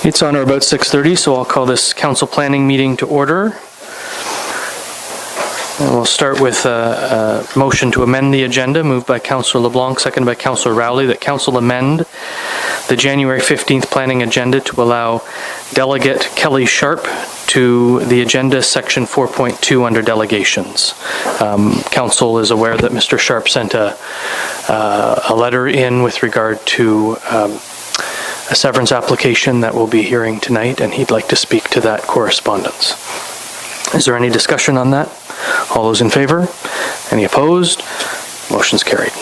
It's on or about 6:30, so I'll call this council planning meeting to order. And we'll start with a motion to amend the agenda, moved by Councillor LeBlanc, seconded by Councillor Rowley, that Council amend the January 15th planning agenda to allow Delegate Kelly Sharp to the agenda section 4.2 under delegations. Council is aware that Mr. Sharp sent a letter in with regard to a severance application that we'll be hearing tonight, and he'd like to speak to that correspondence. Is there any discussion on that? All those in favor? Any opposed? Motion's carried.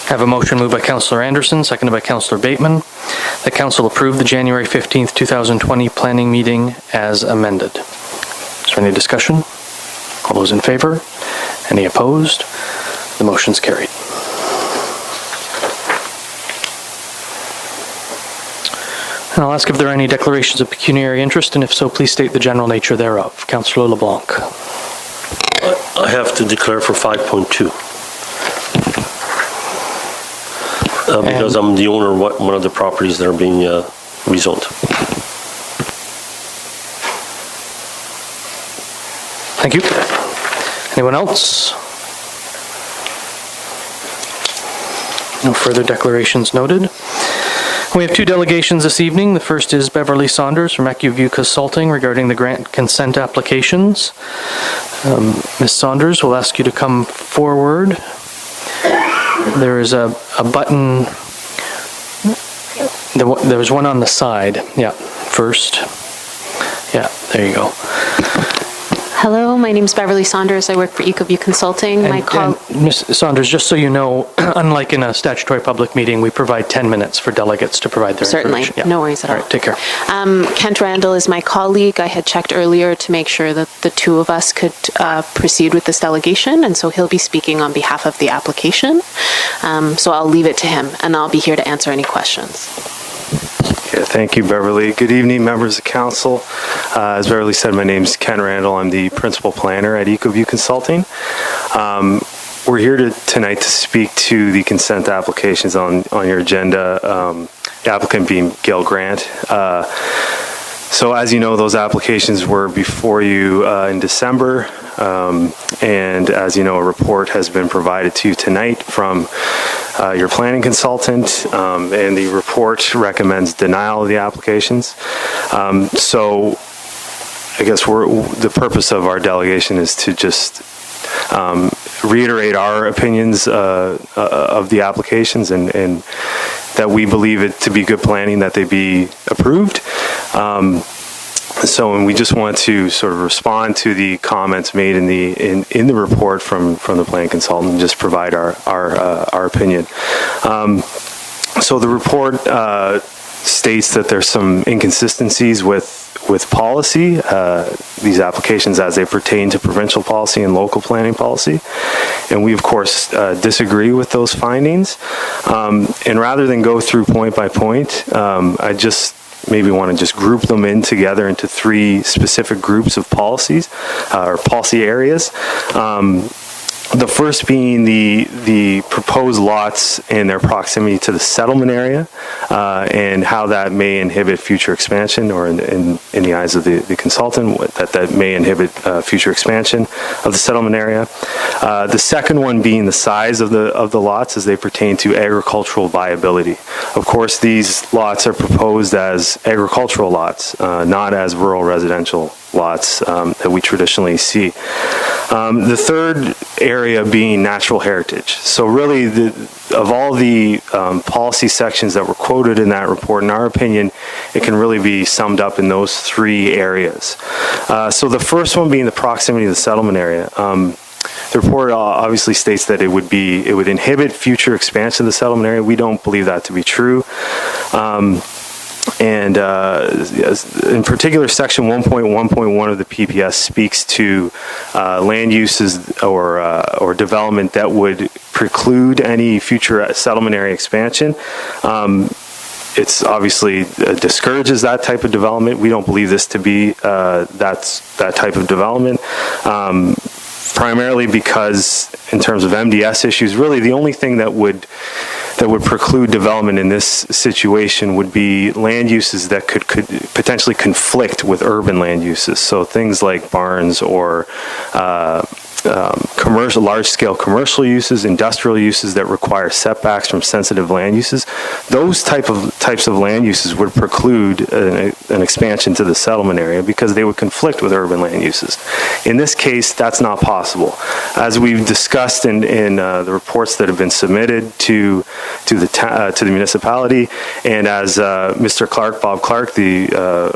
I have a motion moved by Councillor Anderson, seconded by Councillor Bateman, that Council approve the January 15th, 2020 planning meeting as amended. Is there any discussion? All those in favor? Any opposed? The motion's carried. And I'll ask if there are any declarations of pecuniary interest, and if so, please state the general nature thereof. Councillor LeBlanc. I have to declare for 5.2. Because I'm the owner of one of the properties that are being rezoned. Thank you. Anyone else? No further declarations noted. We have two delegations this evening. The first is Beverly Saunders from AccuView Consulting regarding the grant consent applications. Ms. Saunders, we'll ask you to come forward. There is a button. There was one on the side. Yeah, first. Yeah, there you go. Hello, my name is Beverly Saunders. I work for AccuView Consulting. And Ms. Saunders, just so you know, unlike in a statutory public meeting, we provide 10 minutes for delegates to provide their information. Certainly, no worries at all. All right, take care. Kent Randall is my colleague. I had checked earlier to make sure that the two of us could proceed with this delegation, and so he'll be speaking on behalf of the application. So I'll leave it to him, and I'll be here to answer any questions. Yeah, thank you, Beverly. Good evening, members of council. As Beverly said, my name is Ken Randall. I'm the principal planner at AccuView Consulting. We're here tonight to speak to the consent applications on your agenda, the applicant being Gail Grant. So as you know, those applications were before you in December, and as you know, a report has been provided to you tonight from your planning consultant, and the report recommends denial of the applications. So I guess the purpose of our delegation is to just reiterate our opinions of the applications and that we believe it to be good planning that they be approved. And we just want to sort of respond to the comments made in the report from the planning consultant and just provide our opinion. So the report states that there's some inconsistencies with policy, these applications as they pertain to provincial policy and local planning policy. And we, of course, disagree with those findings. And rather than go through point by point, I just maybe want to just group them in together into three specific groups of policies or policy areas. The first being the proposed lots and their proximity to the settlement area, and how that may inhibit future expansion, or in the eyes of the consultant, that may inhibit future expansion of the settlement area. The second one being the size of the lots as they pertain to agricultural viability. Of course, these lots are proposed as agricultural lots, not as rural residential lots that we traditionally see. The third area being natural heritage. So really, of all the policy sections that were quoted in that report, in our opinion, it can really be summed up in those three areas. So the first one being the proximity to the settlement area. The report obviously states that it would inhibit future expansion of the settlement area. We don't believe that to be true. And in particular, section 1.1.1 of the PPS speaks to land uses or development that would preclude any future settlement area expansion. it's obviously discourages that type of development. We don't believe this to be that type of development. Primarily because in terms of MDS issues, really the only thing that would preclude development in this situation would be land uses that could potentially conflict with urban land uses. So things like barns or large-scale commercial uses, industrial uses that require setbacks from sensitive land uses. Those types of land uses would preclude an expansion to the settlement area because they would conflict with urban land uses. In this case, that's not possible. As we've discussed in the reports that have been submitted to the municipality, and as Mr. Clark, Bob Clark,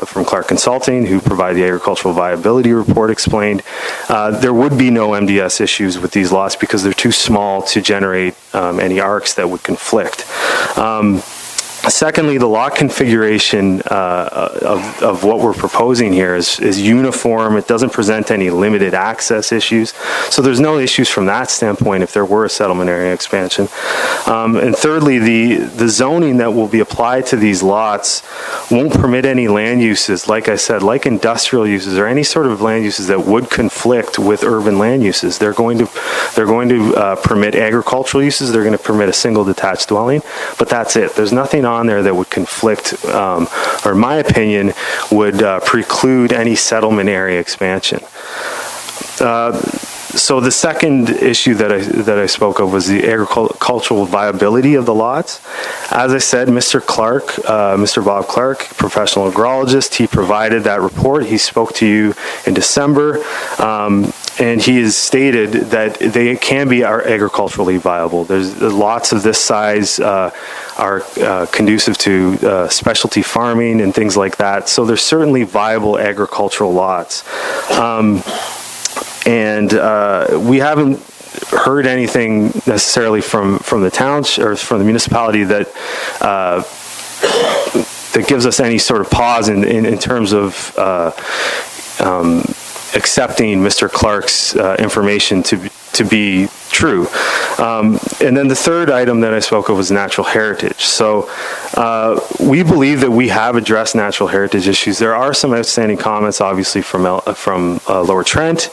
from Clark Consulting, who provided the agricultural viability report, explained, there would be no MDS issues with these lots because they're too small to generate any arcs that would conflict. Secondly, the lot configuration of what we're proposing here is uniform. It doesn't present any limited access issues. So there's no issues from that standpoint if there were a settlement area expansion. And thirdly, the zoning that will be applied to these lots won't permit any land uses, like I said, like industrial uses or any sort of land uses that would conflict with urban land uses. They're going to permit agricultural uses. They're going to permit a single detached dwelling, but that's it. There's nothing on there that would conflict, or in my opinion, would preclude any settlement area expansion. So the second issue that I spoke of was the agricultural viability of the lots. As I said, Mr. Clark, Mr. Bob Clark, professional agrologist, he provided that report. He spoke to you in December, and he has stated that they can be agriculturally viable. There's lots of this size are conducive to specialty farming and things like that. So there's certainly viable agricultural lots. And we haven't heard anything necessarily from the towns or from the municipality that gives us any sort of pause in terms of accepting Mr. Clark's information to be true. And then the third item that I spoke of was natural heritage. So we believe that we have addressed natural heritage issues. There are some outstanding comments, obviously, from Lower Trent.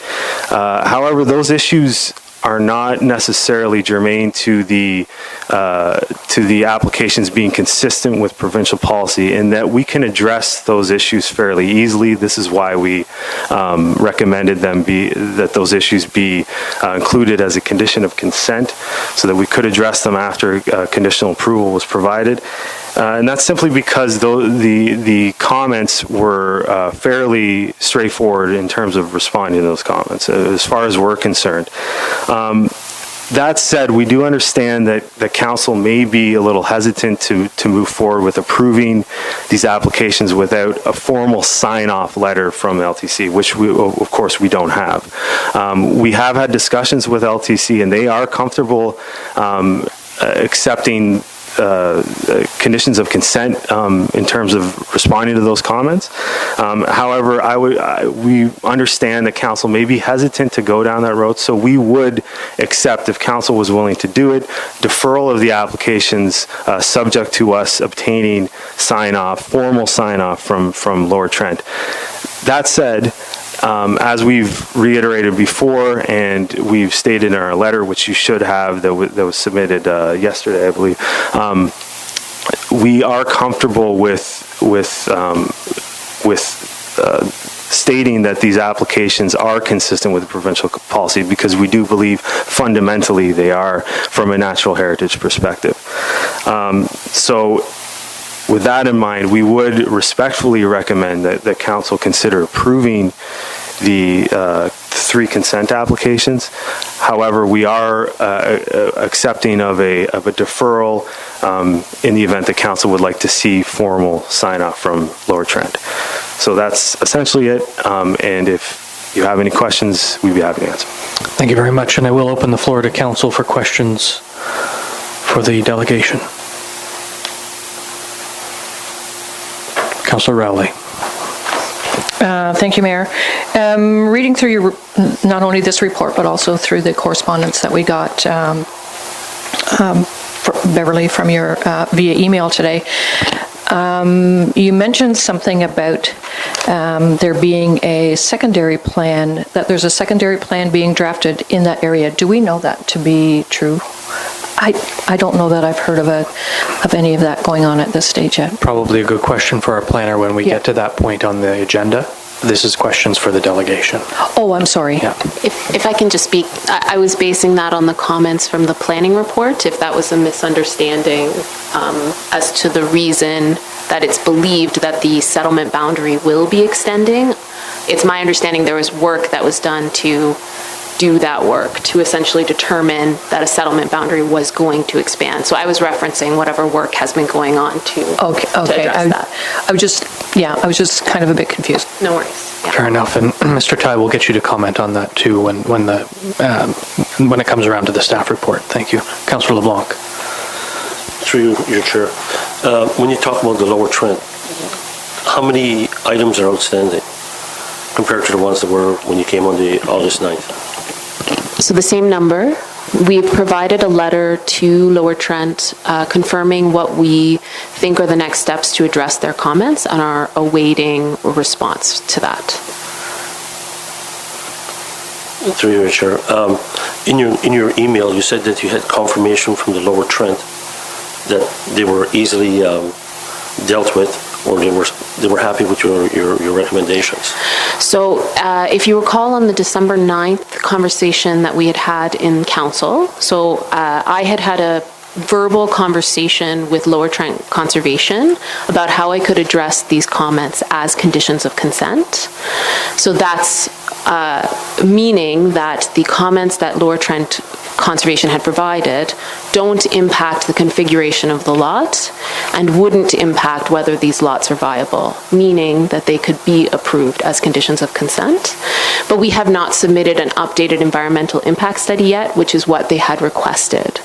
However, those issues are not necessarily germane to the applications being consistent with provincial policy, in that we can address those issues fairly easily. This is why we recommended that those issues be included as a condition of consent, so that we could address them after conditional approval was provided. And that's simply because the comments were fairly straightforward in terms of responding to those comments, as far as we're concerned. That said, we do understand that the council may be a little hesitant to move forward with approving these applications without a formal sign-off letter from LTC, which of course we don't have. We have had discussions with LTC, and they are comfortable accepting conditions of consent in terms of responding to those comments. However, we understand that council may be hesitant to go down that road, so we would accept, if council was willing to do it, deferral of the applications subject to us obtaining formal sign-off from Lower Trent. That said, as we've reiterated before, and we've stated in our letter, which you should have, that was submitted yesterday, I believe, we are comfortable with stating that these applications are consistent with provincial policy, because we do believe fundamentally they are from a natural heritage perspective. So with that in mind, we would respectfully recommend that council consider approving the 3 consent applications. However, we are accepting of a deferral in the event that council would like to see formal sign-off from Lower Trent. So that's essentially it. And if you have any questions, we'd be happy to answer. Thank you very much, and I will open the floor to council for questions for the delegation. Councillor Rowley. Thank you, Mayor. Reading through not only this report, but also through the correspondence that we got, Beverly, from your via email today, You mentioned something about there being a secondary plan, that there's a secondary plan being drafted in that area. Do we know that to be true? I don't know that I've heard of any of that going on at this stage yet. Probably a good question for our planner when we Yeah. get to that point on the agenda. This is questions for the delegation. Oh, I'm sorry. Yeah. If I can just speak, I was basing that on the comments from the planning report, if that was a misunderstanding as to the reason that it's believed that the settlement boundary will be extending. It's my understanding there was work that was done to do that work, to essentially determine that a settlement boundary was going to expand. So I was referencing whatever work has been going on to address that. I was just kind of a bit confused. No worries. Yeah. Fair enough. And Mr. Tai will get you to comment on that too when it comes around to the staff report. Thank you. Councillor LeBlanc. Through your chair, when you talk about the Lower Trent, how many items are outstanding compared to the ones that were when you came on the August 9th? So the same number. We've provided a letter to Lower Trent confirming what we think are the next steps to address their comments and are awaiting a response to that. Through your chair, in your email, you said that you had confirmation from the Lower Trent that they were easily dealt with, or they were happy with your recommendations. So if you recall on the December 9th conversation that we had in council, so I had a verbal conversation with Lower Trent Conservation about how I could address these comments as conditions of consent. So that's meaning that the comments that Lower Trent Conservation had provided don't impact the configuration of the lot and wouldn't impact whether these lots are viable, meaning that they could be approved as conditions of consent. But we have not submitted an updated environmental impact study yet, which is what they had requested.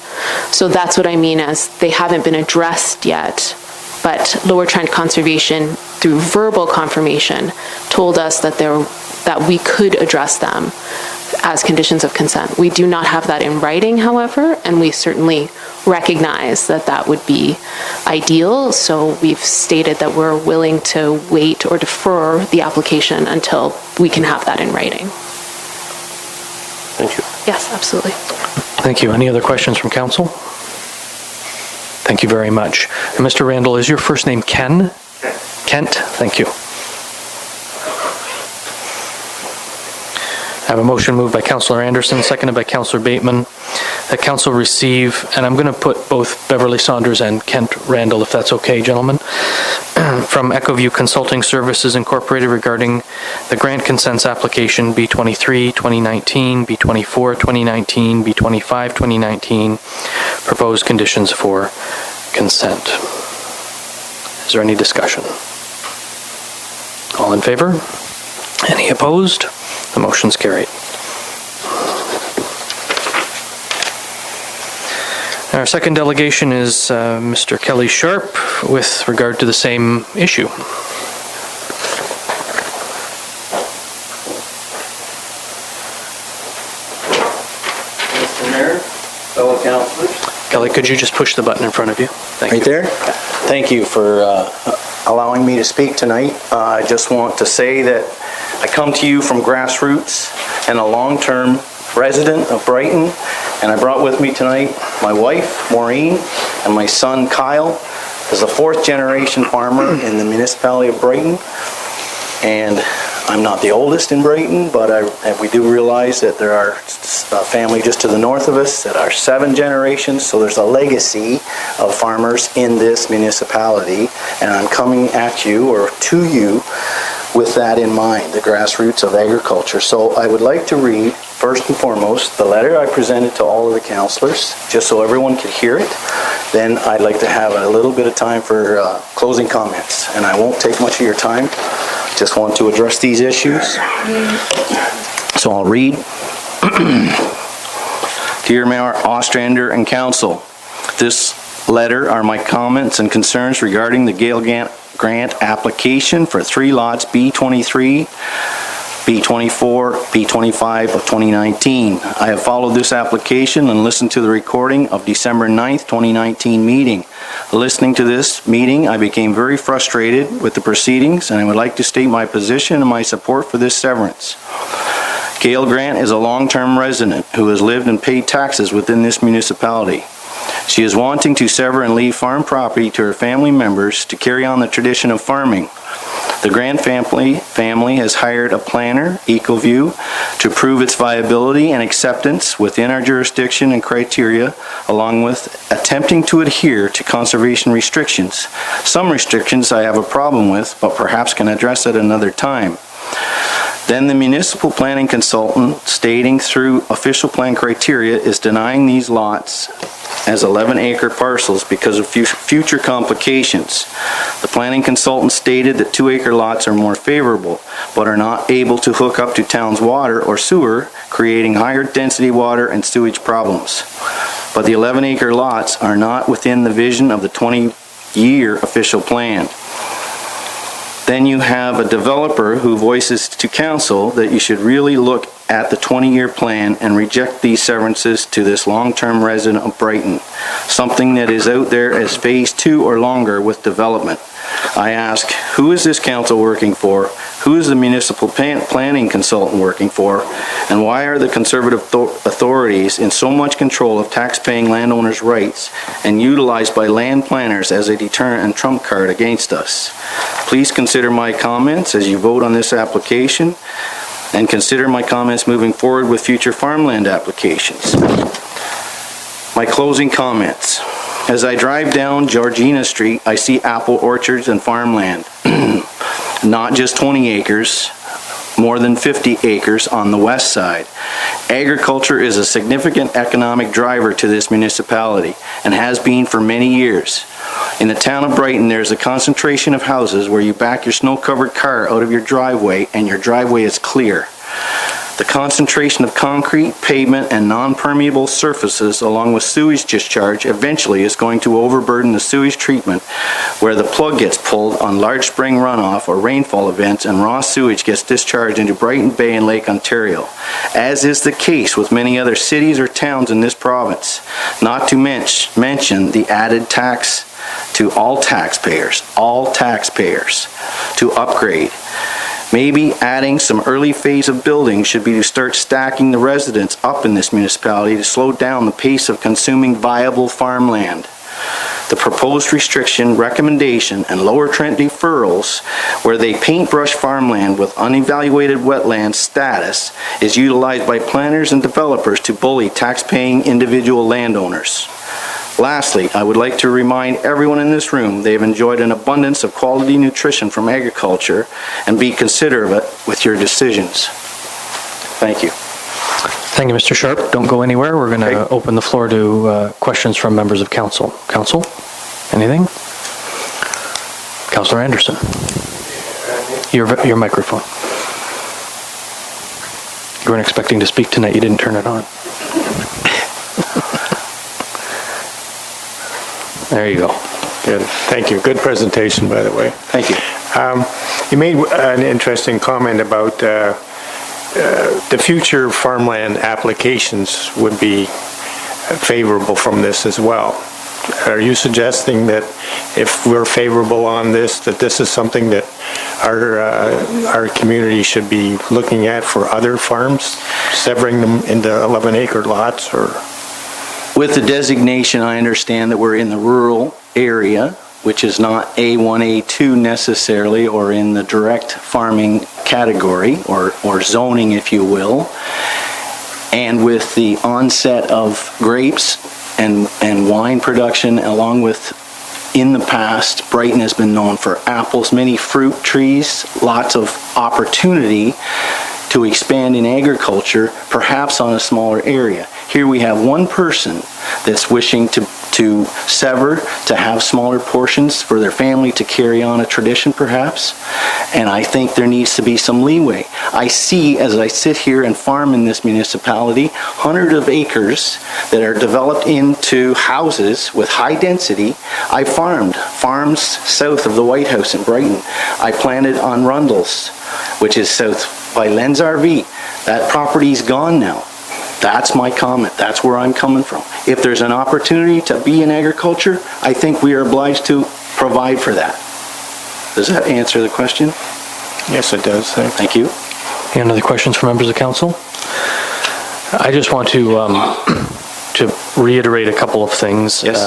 So that's what I mean as they haven't been addressed yet, but Lower Trent Conservation, through verbal confirmation, told us that we could address them as conditions of consent. We do not have that in writing, however, and we certainly recognize that that would be ideal. So we've stated that we're willing to wait or defer the application until we can have that in writing. Thank you. Yes, absolutely. Thank you. Any other questions from council? Thank you very much. And Mr. Randall, is your first name Ken? Kent? Thank you. I have a motion moved by Councillor Anderson, seconded by Councillor Bateman, that council receive, and I'm going to put both Beverly Saunders and Kent Randall, if that's okay, gentlemen, from EchoView Consulting Services Incorporated regarding the grant consents application B23 2019, B24 2019, B25 2019, proposed conditions for consent. Is there any discussion? All in favor? Any opposed? The motion's carried. Our second delegation is Mr. Kelly Sharp with regard to the same issue. Mr. Mayor, fellow councilors. Kelly, could you just push the button in front of you? Thank you. Right there? Thank you for allowing me to speak tonight. I just want to say that I come to you from grassroots and a long-term resident of Brighton, and I brought with me tonight my wife, Maureen, and my son, Kyle, is a fourth-generation farmer in the municipality of Brighton. And I'm not the oldest in Brighton, but we do realize that there are a family just to the north of us that are 7 generations, so there's a legacy of farmers in this municipality, and I'm coming at you, or to you, with that in mind, the grassroots of agriculture. So I would like to read, first and foremost, the letter I presented to all of the councillors, just so everyone could hear it. Then I'd like to have a little bit of time for closing comments, and I won't take much of your time. Just want to address these issues. So I'll read. Dear Mayor Ostrander and Council, this letter are my comments and concerns regarding the Gale grant application for 3 lots B23 B24, B25 of 2019. I have followed this application and listened to the recording of December 9th, 2019 meeting. Listening to this meeting, I became very frustrated with the proceedings, and I would like to state my position and my support for this severance. Gail Grant is a long-term resident who has lived and paid taxes within this municipality. She is wanting to sever and leave farm property to her family members to carry on the tradition of farming. The Grant family has hired a planner, EcoView, to prove its viability and acceptance within our jurisdiction and criteria, along with attempting to adhere to conservation restrictions. Some restrictions I have a problem with, but perhaps can address at another time. Then the municipal planning consultant, stating through official plan criteria, is denying these lots as 11-acre parcels because of future complications. The planning consultant stated that 2-acre lots are more favorable, but are not able to hook up to town's water or sewer, creating higher density water and sewage problems. But the 11-acre lots are not within the vision of the 20-year official plan. Then you have a developer who voices to council that you should really look at the 20-year plan and reject these severances to this long-term resident of Brighton, something that is out there as phase 2 or longer with development. I ask, who is this council working for? Who is the municipal planning consultant working for? And why are the conservative authorities in so much control of tax-paying landowners' rights and utilized by land planners as a deterrent and trump card against us? Please consider my comments as you vote on this application, and consider my comments moving forward with future farmland applications. My closing comments. As I drive down Georgina Street, I see apple orchards and farmland. Not just 20 acres, more than 50 acres on the west side. Agriculture is a significant economic driver to this municipality and has been for many years. In the town of Brighton, there's a concentration of houses where you back your snow-covered car out of your driveway and your driveway is clear. The concentration of concrete, pavement, and non-permeable surfaces along with sewage discharge eventually is going to overburden the sewage treatment where the plug gets pulled on large spring runoff or rainfall events and raw sewage gets discharged into Brighton Bay and Lake Ontario, as is the case with many other cities or towns in this province, not to mention the added tax to all taxpayers, to upgrade. Maybe adding some early phase of building should be to start stacking the residents up in this municipality to slow down the pace of consuming viable farmland. The proposed restriction, recommendation, and Lower Trent deferrals, where they paintbrush farmland with unevaluated wetland status, is utilized by planners and developers to bully tax-paying individual landowners. Lastly, I would like to remind everyone in this room they have enjoyed an abundance of quality nutrition from agriculture and be considerate with your decisions. Thank you. Thank you, Mr. Sharp. Don't go anywhere. We're going to open the floor to questions from members of council. Council, anything? Councillor Anderson. Your microphone. You weren't expecting to speak tonight. You didn't turn it on. There you go. Good. Thank you. Good presentation, by the way. Thank you. You made an interesting comment about the future farmland applications would be favorable from this as well. Are you suggesting that if we're favorable on this, that this is something that our community should be looking at for other farms, severing them into 11-acre lots, or? With the designation, I understand that we're in the rural area, which is not A1, A2 necessarily, or in the direct farming category, or zoning, if you will. And with the onset of grapes and wine production, along with, in the past, Brighton has been known for apples, many fruit trees, lots of opportunity to expand in agriculture, perhaps on a smaller area. Here we have one person that's wishing to sever, to have smaller portions for their family to carry on a tradition perhaps, and I think there needs to be some leeway. I see, as I sit here and farm in this municipality, hundreds of acres that are developed into houses with high density. I farmed farms south of the White House in Brighton. I planted on Rundles, which is south by Len's RV. That property's gone now. That's my comment. That's where I'm coming from. If there's an opportunity to be in agriculture, I think we are obliged to provide for that. Does that answer the question? Yes, it does. Thank you. Any other questions from members of council? I just want to reiterate a couple of things. Yes.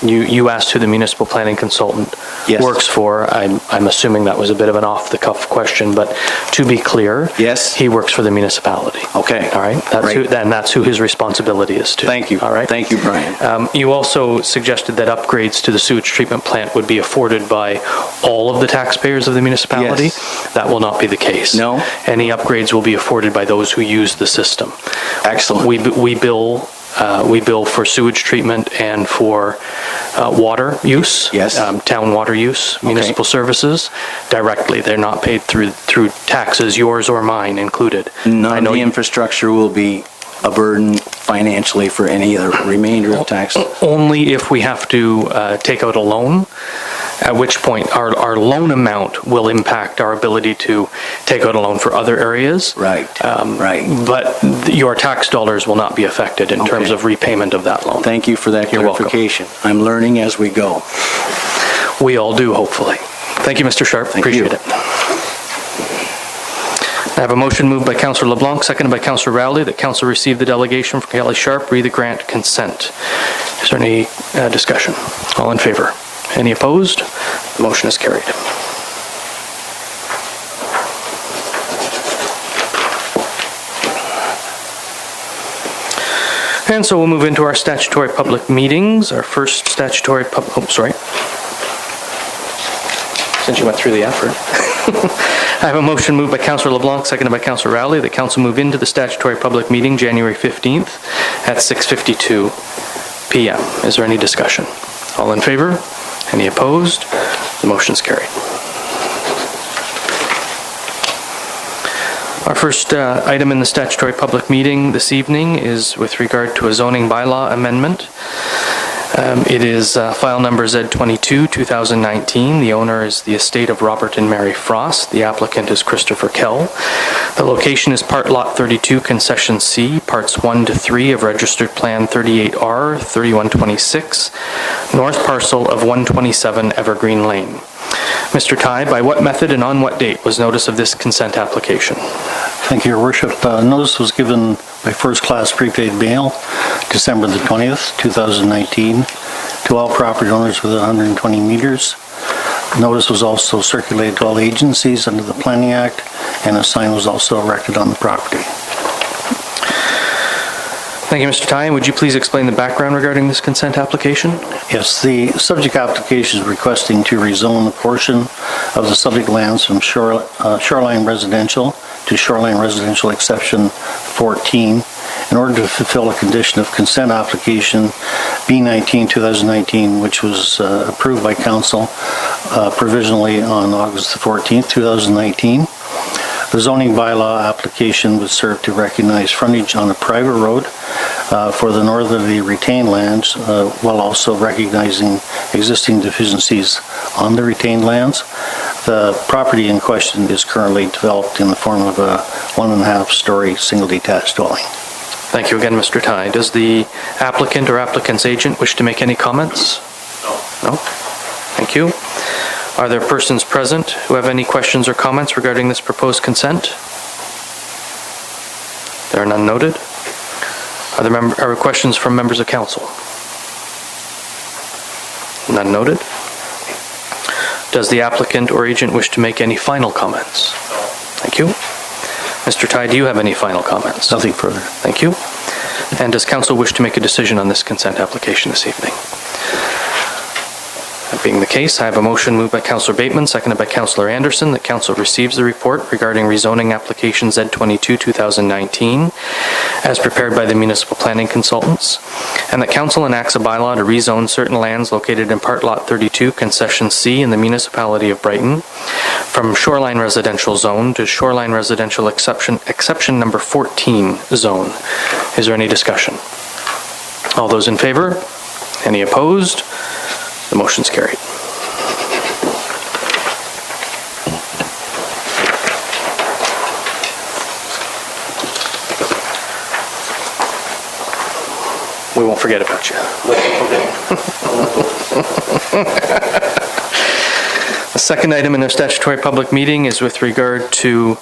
You asked who the municipal planning consultant Yes. works for. I'm assuming that was a bit of an off-the-cuff question, but to be clear, Yes. he works for the municipality. Okay. All right? That's who his responsibility is to. Thank you. All right? Thank you, Brian. You also suggested that upgrades to the sewage treatment plant would be afforded by all of the taxpayers of the municipality. Yes. That will not be the case. No? Any upgrades will be afforded by those who use the system. Excellent. We bill for sewage treatment and for water use. Yes. Town water use, municipal services directly. They're not paid through taxes, yours or mine included. None of the infrastructure will be a burden financially for any of the remainder of tax. Only if we have to take out a loan, at which point our loan amount will impact our ability to take out a loan for other areas. Right, right. But your tax dollars will not be affected in terms of repayment of that loan. Thank you for that You're welcome. clarification. I'm learning as we go. We all do, hopefully. Thank you, Mr. Sharp. Appreciate it. I have a motion moved by Councillor LeBlanc, seconded by Councillor Rowley, that Council receive the delegation from Kelly Sharp, read the grant consent. Is there any discussion? All in favor? Any opposed? The motion is carried. And so we'll move into our statutory public meetings. Our first statutory since you went through the effort. I have a motion moved by Councillor LeBlanc, seconded by Councillor Rowley, that Council move into the statutory public meeting January 15th at 6:52 p.m. Is there any discussion? All in favor? Any opposed? The motion is carried. Our first item in the statutory public meeting this evening is with regard to a zoning bylaw amendment. It is file number Z22, 2019. The owner is the estate of Robert and Mary Frost. The applicant is Christopher Kell. The location is Part Lot 32, Concession C, Parts 1 to 3 of Registered Plan 38R, 3126, North Parcel of 127 Evergreen Lane. Mr. Ty, by what method and on what date was notice of this consent application? Thank you, Your Worship. Notice was given by first-class prepaid mail December the 20th, 2019, to all property owners within 120 meters. Notice was also circulated to all agencies under the Planning Act, and a sign was also erected on the property. Thank you, Mr. Ty. Would you please explain the background regarding this consent application? Yes, the subject application is requesting to rezone a portion of the subject lands from shoreline residential to shoreline residential exception 14 in order to fulfill a condition of consent application B19 2019, which was approved by council provisionally on August the 14th, 2019. The zoning bylaw application would serve to recognize frontage on a private road for the northerly retained lands while also recognizing existing deficiencies on the retained lands. The property in question is currently developed in the form of a 1.5-story single detached dwelling. Thank you again, Mr. Ty. Does the applicant or applicant's agent wish to make any comments? No? Thank you. Are there persons present who have any questions or comments regarding this proposed consent? There are none noted. Are there questions from members of council? None noted. Does the applicant or agent wish to make any final comments? Thank you. Mr. Ty, do you have any final comments? Nothing further. Thank you. And does council wish to make a decision on this consent application this evening? That being the case, I have a motion moved by Councillor Bateman, seconded by Councillor Anderson, that council receives the report regarding rezoning application Z22 2019 as prepared by the municipal planning consultants, and that council enacts a bylaw to rezone certain lands located in Part Lot 32, Concession C in the municipality of Brighton from shoreline residential zone to shoreline residential exception number 14 zone. Is there any discussion? All those in favor? Any opposed? The motion's carried. We won't forget about you. The second item in our statutory public meeting is with regard to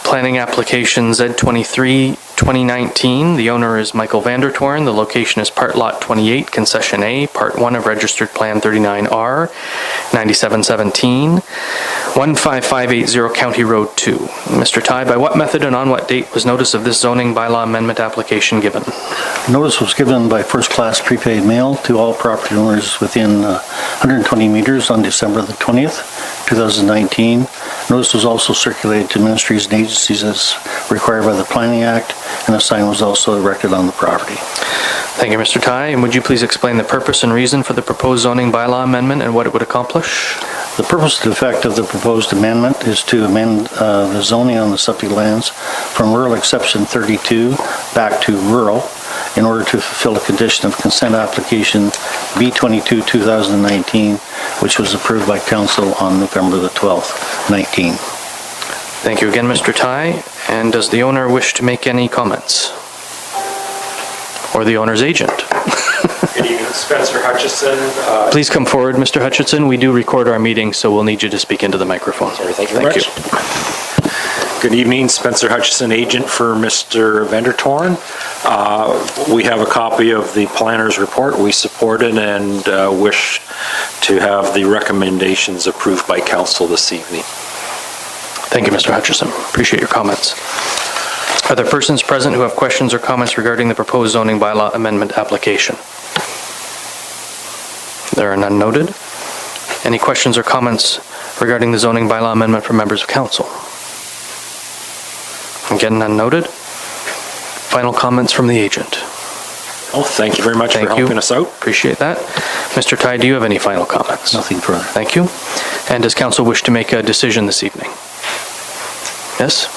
planning application Z23 2019. The owner is Michael Vandertoorn. The location is Part Lot 28, Concession A, Part 1 of Registered Plan 39R, 9717, 15580 County Road 2. Mr. Ty, by what method and on what date was notice of this zoning bylaw amendment application given? Notice was given by first-class prepaid mail to all property owners within 120 meters on December the 20th, 2019. Notice was also circulated to ministries and agencies as required by the Planning Act, and a sign was also erected on the property. Thank you, Mr. Ty. And would you please explain the purpose and reason for the proposed zoning bylaw amendment and what it would accomplish? The purpose and effect of the proposed amendment is to amend the zoning on the subject lands from rural exception 32 back to rural in order to fulfill a condition of consent application B22 2019, which was approved by council on November the 12th, 19. Thank you again, Mr. Ty. And does the owner wish to make any comments? Or the owner's agent? Good evening, Spencer Hutchison. Please come forward, Mr. Hutchison. We do record our meeting, so we'll need you to speak into the microphone. Sorry, thank you very much. Good evening, Spencer Hutchison, agent for Mr. Vandertoorn. We have a copy of the planner's report. We support it and wish to have the recommendations approved by council this evening. Thank you, Mr. Hutchison. Appreciate your comments. Are there persons present who have questions or comments regarding the proposed zoning bylaw amendment application? There are none noted. Any questions or comments regarding the zoning bylaw amendment from members of council? Again, none noted. Final comments from the agent. Oh, thank you very much for helping us out. Appreciate that. Mr. Ty, do you have any final comments? Nothing further. Thank you. And does council wish to make a decision this evening? Yes?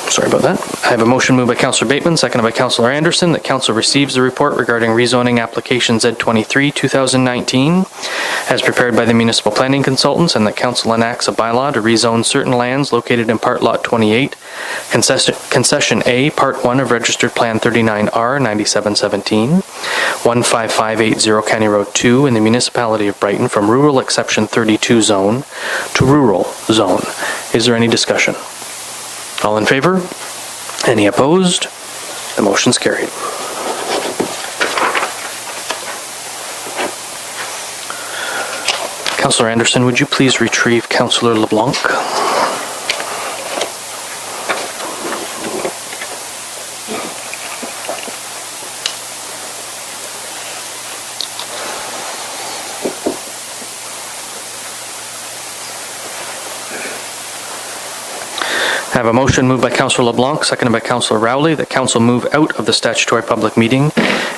Sorry about that. I have a motion moved by Councillor Bateman, seconded by Councillor Anderson, that council receives the report regarding rezoning application Z23 2019 as prepared by the municipal planning consultants, and that council enacts a bylaw to rezone certain lands located in Part Lot 28, Concession A, Part 1 of Registered Plan 39R 9717, 15580 County Road 2 in the municipality of Brighton from rural exception 32 zone to rural zone. Is there any discussion? All in favor? Any opposed? The motion's carried. Councillor Anderson, would you please retrieve Councillor LeBlanc? I have a motion moved by Councillor LeBlanc, seconded by Councillor Rowley, that council move out of the statutory public meeting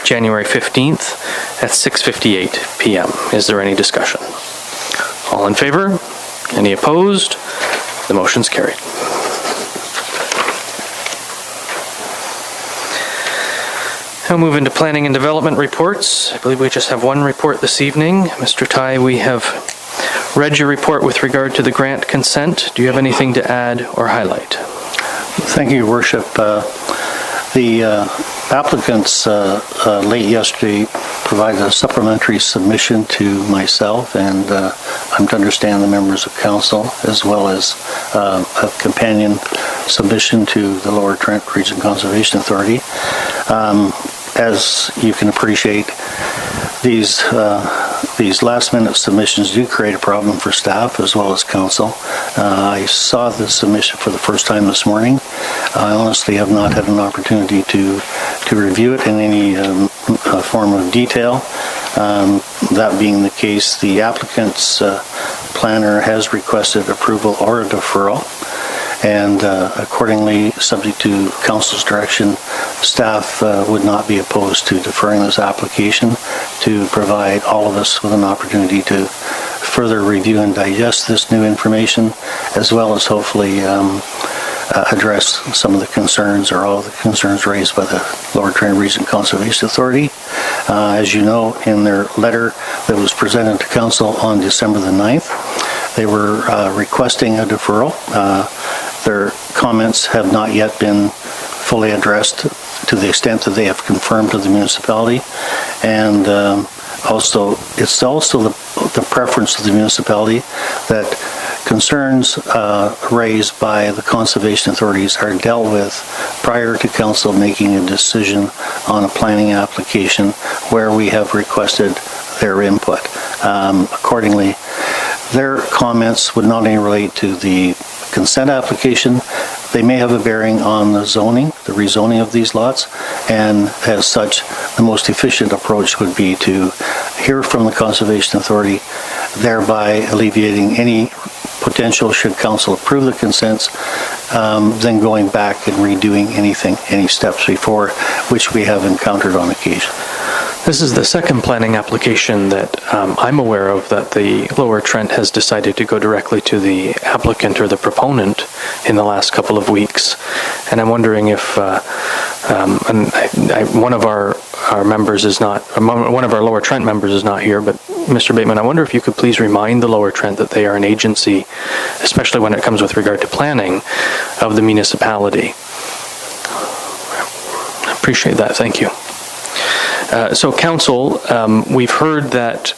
January 15th at 6:58 p.m. Is there any discussion? All in favor? Any opposed? The motion's carried. Now move into planning and development reports. I believe we just have one report this evening. Mr. Ty, we have read your report with regard to the grant consent. Do you have anything to add or highlight? Thank you, Your Worship. The applicants late yesterday provided a supplementary submission to myself, and I'm to understand the members of council, as well as a companion submission to the Lower Trent Region Conservation Authority. As you can appreciate, these last-minute submissions do create a problem for staff as well as council. I saw the submission for the first time this morning. I honestly have not had an opportunity to review it in any form of detail. That being the case, the applicant's planner has requested approval or a deferral, and accordingly, subject to council's direction, staff would not be opposed to deferring this application to provide all of us with an opportunity to further review and digest this new information, as well as hopefully address some of the concerns or all of the concerns raised by the Lower Trent Region Conservation Authority. As you know, in their letter that was presented to council on December the 9th, they were requesting a deferral. Their comments have not yet been fully addressed to the extent that they have confirmed to the municipality. And it's also the preference of the municipality that concerns raised by the conservation authorities are dealt with prior to council making a decision on a planning application where we have requested their input. Accordingly, their comments would not only relate to the consent application, they may have a bearing on the zoning, the rezoning of these lots, and as such, the most efficient approach would be to hear from the Conservation Authority, thereby alleviating any potential, should council approve the consents, then going back and redoing any steps before, which we have encountered on occasion. This is the second planning application that I'm aware of that the Lower Trent has decided to go directly to the applicant or the proponent in the last couple of weeks. And I'm wondering if one of our members is not, one of our Lower Trent members is not here, but Mr. Bateman, I wonder if you could please remind the Lower Trent that they are an agency, especially when it comes with regard to planning, of the municipality. I appreciate that. Thank you. So Council, we've heard that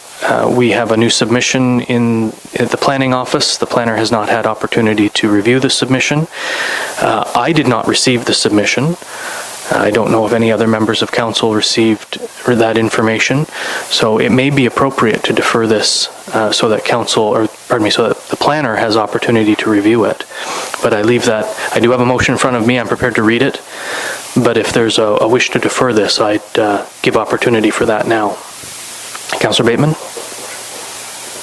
we have a new submission at the planning office. The planner has not had opportunity to review the submission. I did not receive the submission. I don't know if any other members of council received that information. So it may be appropriate to defer this so that so that the planner has opportunity to review it. But I leave that, I do have a motion in front of me. I'm prepared to read it. But if there's a wish to defer this, I'd give opportunity for that now. Councillor Bateman?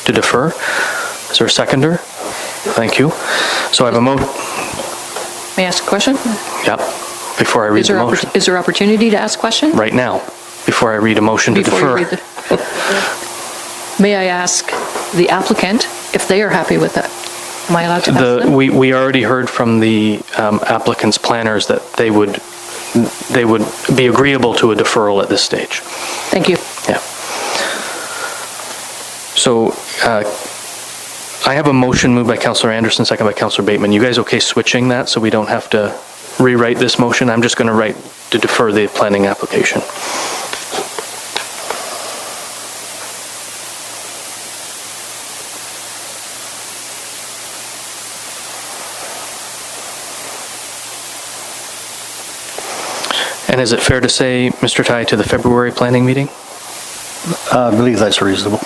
To defer? Is there a seconder? Thank you. So I have a motion. May I ask a question? Yep. Before I read the motion. Is there opportunity to ask question? Right now, before I read a motion to defer. May I ask the applicant if they are happy with it? Am I allowed to ask them? We already heard from the applicant's planners that they would be agreeable to a deferral at this stage. Thank you. Yeah. So I have a motion moved by Councillor Anderson, second by Councillor Bateman. You guys okay switching that so we don't have to rewrite this motion? I'm just going to write to defer the planning application. And is it fair to say, Mr. Tai, to the February planning meeting? I believe that's reasonable,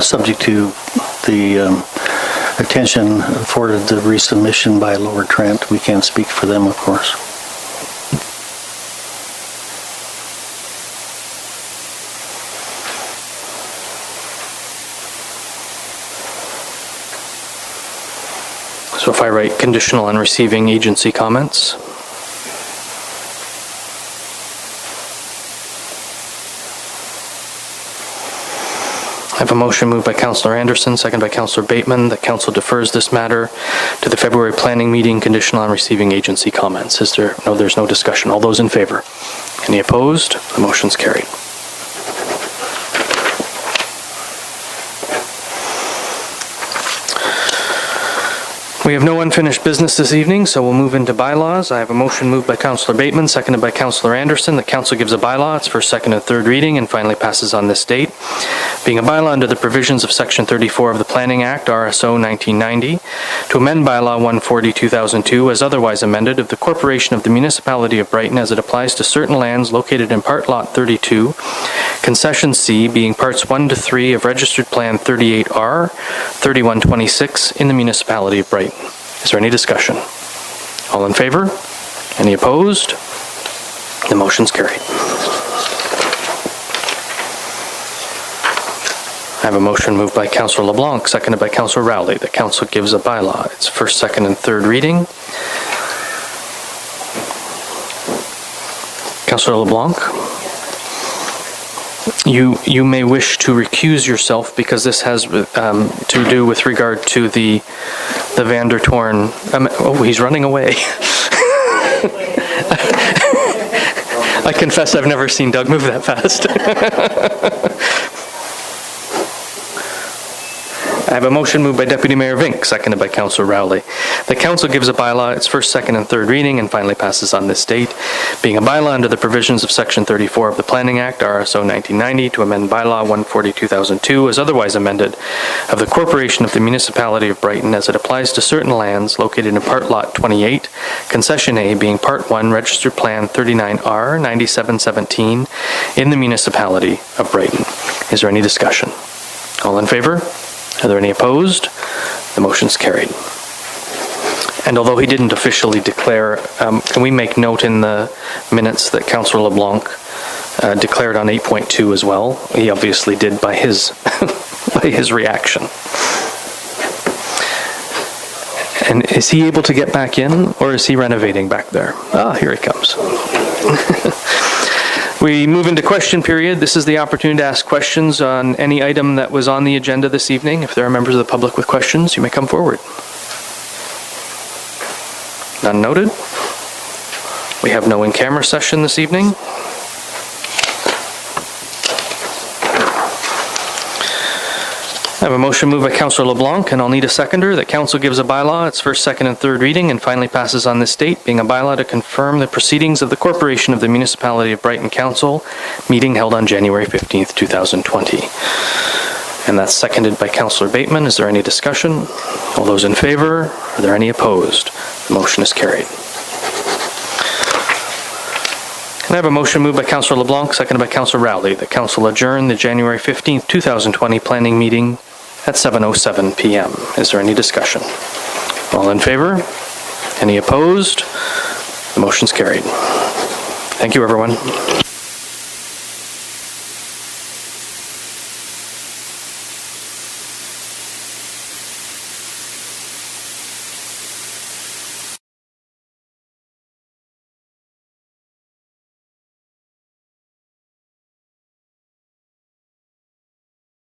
subject to the attention afforded the resubmission by Lower Trent. We can't speak for them, of course. So if I write conditional on receiving agency comments. I have a motion moved by Councillor Anderson, second by Councillor Bateman, that council defers this matter to the February planning meeting, conditional on receiving agency comments. Is there? No, there's no discussion. All those in favor? Any opposed? The motion's carried. We have no unfinished business this evening, so we'll move into bylaws. I have a motion moved by Councillor Bateman, seconded by Councillor Anderson, that council gives a bylaw its first, second, and third reading and finally passes on this date. Being a bylaw under the provisions of Section 34 of the Planning Act, RSO 1990, to amend Bylaw 140-2002 as otherwise amended of the Corporation of the Municipality of Brighton as it applies to certain lands located in Part Lot 32, Concession C, being Parts 1 to 3 of Registered Plan 38R, 3126 in the Municipality of Brighton. Is there any discussion? All in favor? Any opposed? The motion's carried. I have a motion moved by Councillor LeBlanc, seconded by Councillor Rowley, that council gives a bylaw its first, second, and third reading. Councillor LeBlanc, you may wish to recuse yourself because this has to do with regard to the Vander Toorn. Oh, he's running away. I confess I've never seen Doug move that fast. I have a motion moved by Deputy Mayor Vink, seconded by Councillor Rowley. The council gives a bylaw its first, second, and third reading and finally passes on this date, being a bylaw under the provisions of Section 34 of the Planning Act, RSO 1990, to amend Bylaw 140-2002 as otherwise amended of the Corporation of the Municipality of Brighton as it applies to certain lands located in Part Lot 28, Concession A being Part 1, Registered Plan 39R 9717 in the Municipality of Brighton. Is there any discussion? All in favor? Are there any opposed? The motion's carried. And although he didn't officially declare, can we make note in the minutes that Councillor LeBlanc declared on 8.2 as well? He obviously did by his, by his reaction. And is he able to get back in, or is he renovating back there? Ah, here he comes. We move into question period. This is the opportunity to ask questions on any item that was on the agenda this evening. If there are members of the public with questions, you may come forward. None noted. We have no in-camera session this evening. I have a motion moved by Councillor LeBlanc, and I'll need a seconder, that council gives a bylaw its first, second, and third reading and finally passes on this date, being a bylaw to confirm the proceedings of the Corporation of the Municipality of Brighton Council meeting held on January 15th, 2020. And that's seconded by Councillor Bateman. Is there any discussion? All those in favor? Are there any opposed? The motion is carried. And I have a motion moved by Councillor LeBlanc, seconded by Councillor Rowley, that council adjourn the January 15th, 2020 planning meeting at 7:07 p.m. Is there any discussion? All in favor? Any opposed? The motion's carried. Thank you, everyone.